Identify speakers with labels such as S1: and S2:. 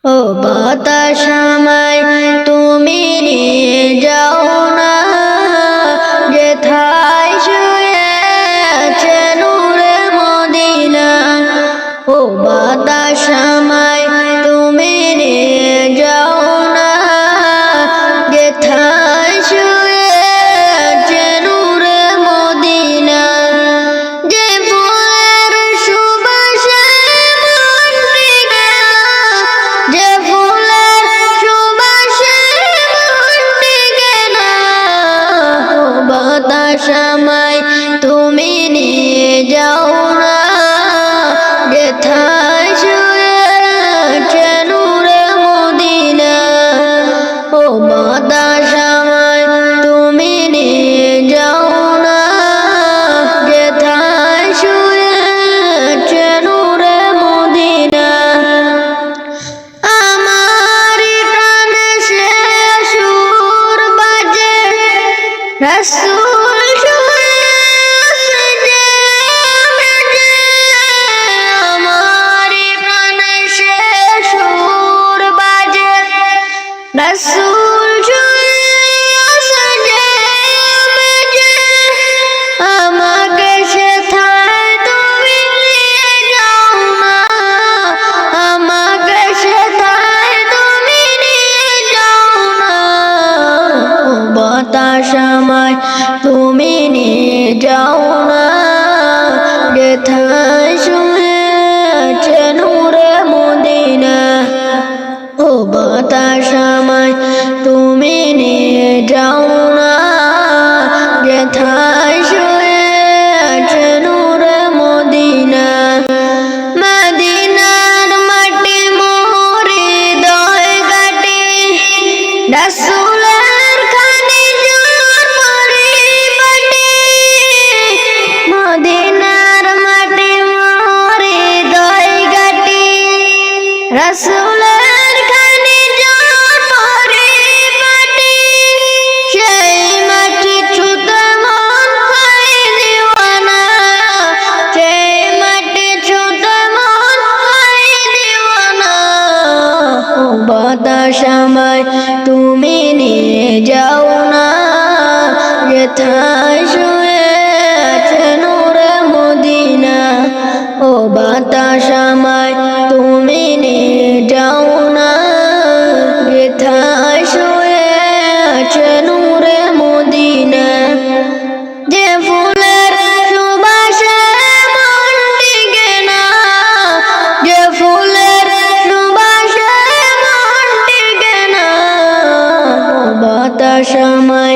S1: ও বাতাস আমায় তুমি নিয়ে যাও না, যেথায় শুয়ে আছে নূরে মদিনা। ও বাতাস আমায় তুমি নিয়ে যাও না, যেথায় শুয়ে আছে নূরে মদিনা। যে ফুলের সুবাসে মন টিকে না, যে ফুলের সুবাসে মন টিকে না। ও বাতাস আমায় তুমি নিয়ে যাও না, যেথায় শুয়ে আছে নূরে মদিনা। ও বাতাস আমায় তুমি নিয়ে যাও না, যেথায় শুয়ে আছে নূরে মদিনা। আমারি প্রাণে সে সুর বাজে, রাসূল শুয়ে আছে যে মেঝে। আমারি প্রাণে সে সুর বাজে, রাসূল শুয়ে আছে যে মেঝে। আমাকে সেথায় তুমি নিয়ে যাও না, আমাকে সেথায় তুমি নিয়ে যাও না। ও বাতাস আমায় তুমি নিয়ে যাও না, যেথায় শুয়ে আছে নূরে মদিনা। ও বাতাস আমায় তুমি নিয়ে যাও না, যেথায় শুয়ে আছে নূরে মদিনা। মদিনার মাটি মোর হৃদয় কাটে, রাসূলের খানি জোর পরিপাটি। মদিনার মাটি মোর হৃদয় কাটে, রাসূলের খানি জোর পরিপাটি। সেই মাটি ছুঁতে মন হয় দিওয়ানা, সেই মাটি ছুঁতে মন হয় দিওয়ানা। ও বাতাস আমায় তুমি নিয়ে যাও না, যেথায় শুয়ে আছে নূরে মদিনা। ও বাতাস আমায় তুমি নিয়ে যাও না, যেথায় শুয়ে আছে নূরে মদিনা। যে ফুলের সুবাসে মন টিকে না, যে ফুলের সুবাসে মন টিকে না। ও বাতাস আমায়